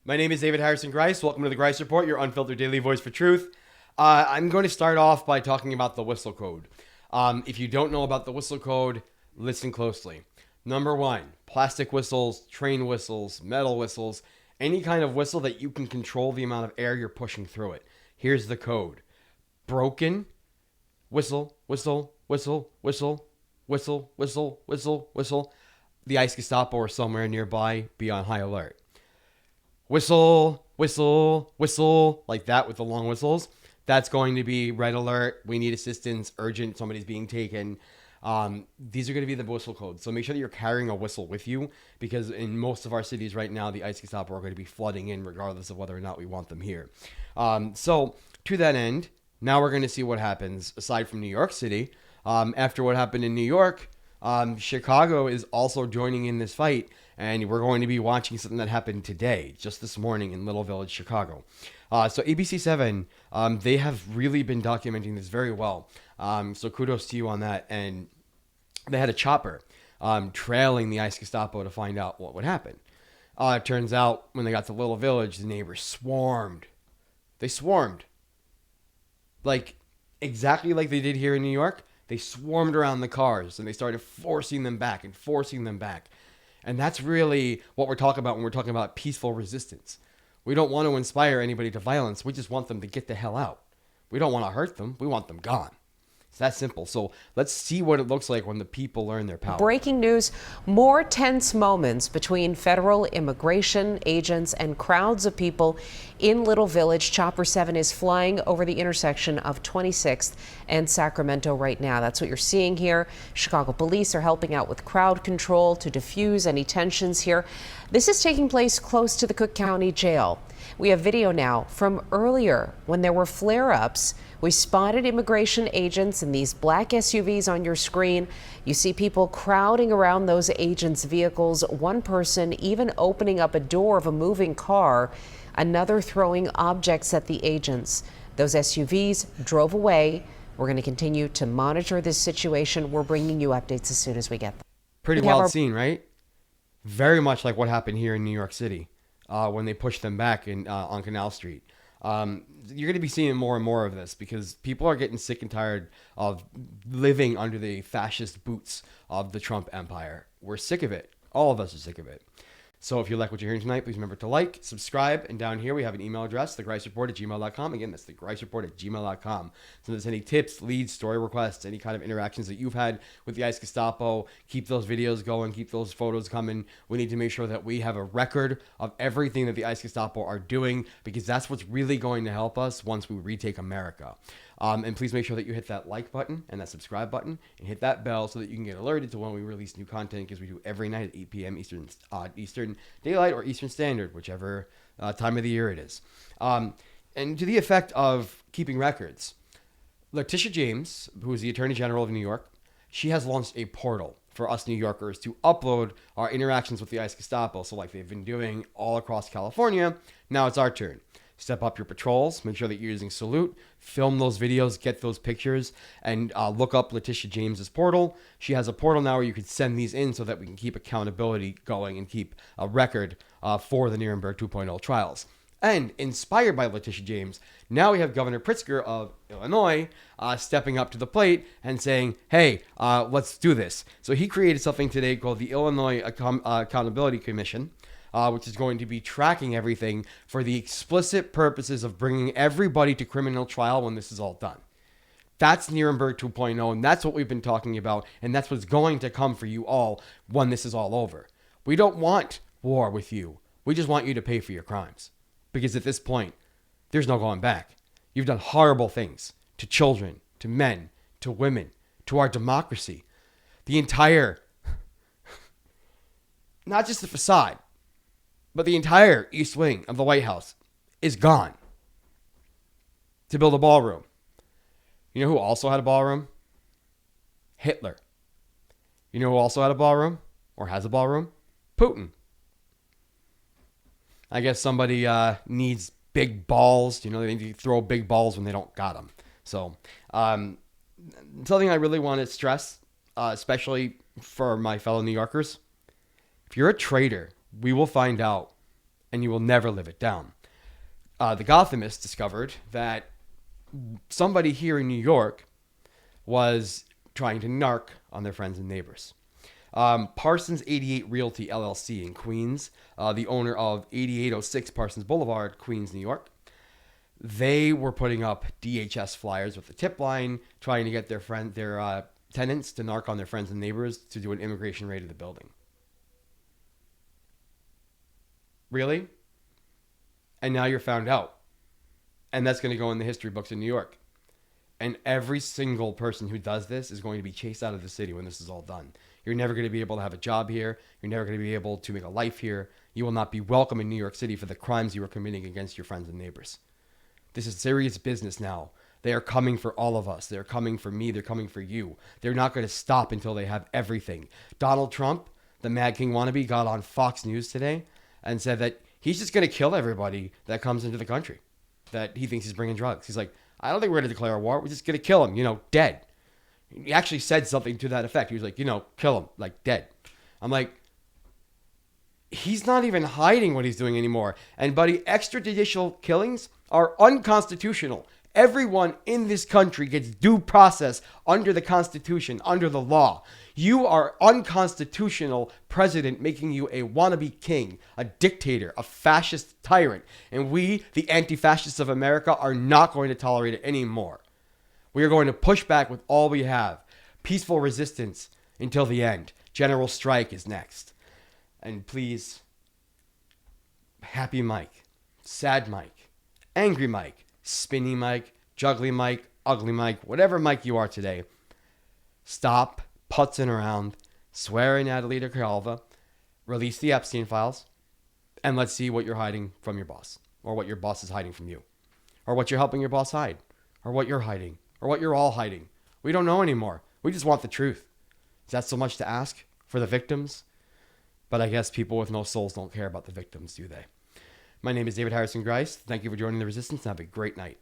My name is David Harrison Greis. Welcome to the Greis Report, your unfiltered daily voice for truth. I'm going to start off by talking about the whistle code. If you don't know about the whistle code, listen closely. Number one, plastic whistles, train whistles, metal whistles, any kind of whistle that you can control the amount of air you're pushing through it. Here's the code. Broken, whistle, whistle, whistle, whistle, whistle, whistle, whistle, whistle. The ICE Gestapo or somewhere nearby, be on high alert. Whistle, whistle, whistle, like that with the long whistles. That's going to be red alert. We need assistance, urgent, somebody's being taken. These are going to be the whistle codes. So make sure that you're carrying a whistle with you, because in most of our cities right now, the ICE Gestapo are going to be flooding in regardless of whether or not we want them here. So to that end, now we're going to see what happens aside from New York City. After what happened in New York, Chicago is also joining in this fight, and we're going to be watching something that happened today, just this morning in Little Village, Chicago. So ABC7, they have really been documenting this very well. So kudos to you on that. And they had a chopper trailing the ICE Gestapo to find out what would happen. It turns out when they got to Little Village, the neighbors swarmed. They swarmed. Like, exactly like they did here in New York. They swarmed around the cars and they started forcing them back and forcing them back. And that's really what we're talking about when we're talking about peaceful resistance. We don't want to inspire anybody to violence. We just want them to get the hell out. We don't want to hurt them. We want them gone. It's that simple. So let's see what it looks like when the people learn their power. Breaking news, more tense moments between federal immigration agents and crowds of people in Little Village. Chopper 7 is flying over the intersection of 26th and Sacramento right now. That's what you're seeing here. Chicago police are helping out with crowd control to diffuse any tensions here. This is taking place close to the Cook County Jail. We have video now from earlier when there were flare-ups. We spotted immigration agents in these black SUVs on your screen. You see people crowding around those agents' vehicles, one person even opening up a door of a moving car, another throwing objects at the agents. Those SUVs drove away. We're going to continue to monitor this situation. We're bringing you updates as soon as we get them. Pretty wild scene, right? Very much like what happened here in New York City when they pushed them back on Canal Street. You're going to be seeing more and more of this because people are getting sick and tired of living under the fascist boots of the Trump empire. We're sick of it. All of us are sick of it. So if you like what you're hearing tonight, please remember to like, subscribe, and down here we have an email address, thegreisreport@gmail.com. Again, that's thegreisreport@gmail.com. So if there's any tips, leads, story requests, any kind of interactions that you've had with the ICE Gestapo, keep those videos going, keep those photos coming. We need to make sure that we have a record of everything that the ICE Gestapo are doing, because that's what's really going to help us once we retake America. And please make sure that you hit that like button and that subscribe button and hit that bell so that you can get alerted to when we release new content, because we do every night at 8 p.m. Eastern Daylight or Eastern Standard, whichever time of the year it is. And to the effect of keeping records, Letitia James, who is the Attorney General of New York, she has launched a portal for us New Yorkers to upload our interactions with the ICE Gestapo. So like they've been doing all across California, now it's our turn. Step up your patrols, make sure that you're using Salute, film those videos, get those pictures, and look up Letitia James's portal. She has a portal now where you can send these in so that we can keep accountability going and keep a record for the Nuremberg 2.0 trials. And inspired by Letitia James, now we have Governor Pritzker of Illinois stepping up to the plate and saying, hey, let's do this. So he created something today called the Illinois Accountability Commission, which is going to be tracking everything for the explicit purposes of bringing everybody to criminal trial when this is all done. That's Nuremberg 2.0, and that's what we've been talking about, and that's what's going to come for you all when this is all over. We don't want war with you. We just want you to pay for your crimes. Because at this point, there's no going back. You've done horrible things to children, to men, to women, to our democracy. The entire, not just the facade, but the entire East Wing of the White House is gone to build a ballroom. You know who also had a ballroom? Hitler. You know who also had a ballroom or has a ballroom? Putin. I guess somebody needs big balls. You know, they need to throw big balls when they don't got them. So something I really want to stress, especially for my fellow New Yorkers, if you're a traitor, we will find out and you will never live it down. The Gothamists discovered that somebody here in New York was trying to narc on their friends and neighbors. Parsons 88 Realty LLC in Queens, the owner of 8806 Parsons Boulevard, Queens, New York. They were putting up DHS flyers with the tip line, trying to get their tenants to narc on their friends and neighbors to do an immigration raid of the building. Really? And now you're found out. And that's going to go in the history books in New York. And every single person who does this is going to be chased out of the city when this is all done. You're never going to be able to have a job here. You're never going to be able to make a life here. You will not be welcome in New York City for the crimes you are committing against your friends and neighbors. This is serious business now. They are coming for all of us. They're coming for me. They're coming for you. They're not going to stop until they have everything. Donald Trump, the Mad King wannabe, got on Fox News today and said that he's just going to kill everybody that comes into the country, that he thinks he's bringing drugs. He's like, I don't think we're going to declare a war. We're just going to kill him, dead. He actually said something to that effect. He was like, kill him, like dead. I'm like, he's not even hiding what he's doing anymore. And buddy, extrajudicial killings are unconstitutional. Everyone in this country gets due process under the Constitution, under the law. You are unconstitutional president, making you a wannabe king, a dictator, a fascist tyrant. And we, the anti-fascists of America, are not going to tolerate it anymore. We are going to push back with all we have. Peaceful resistance until the end. General strike is next. And please, happy Mike, sad Mike, angry Mike, spinny Mike, juggly Mike, ugly Mike, whatever Mike you are today, stop putzing around, swear in Adelita Calva, release the Epstein files, and let's see what you're hiding from your boss, or what your boss is hiding from you, or what you're helping your boss hide, or what you're hiding, or what you're all hiding. We don't know anymore. We just want the truth. Is that so much to ask for the victims? But I guess people with no souls don't care about the victims, do they? My name is David Harrison Greis. Thank you for joining The Resistance, and have a great night.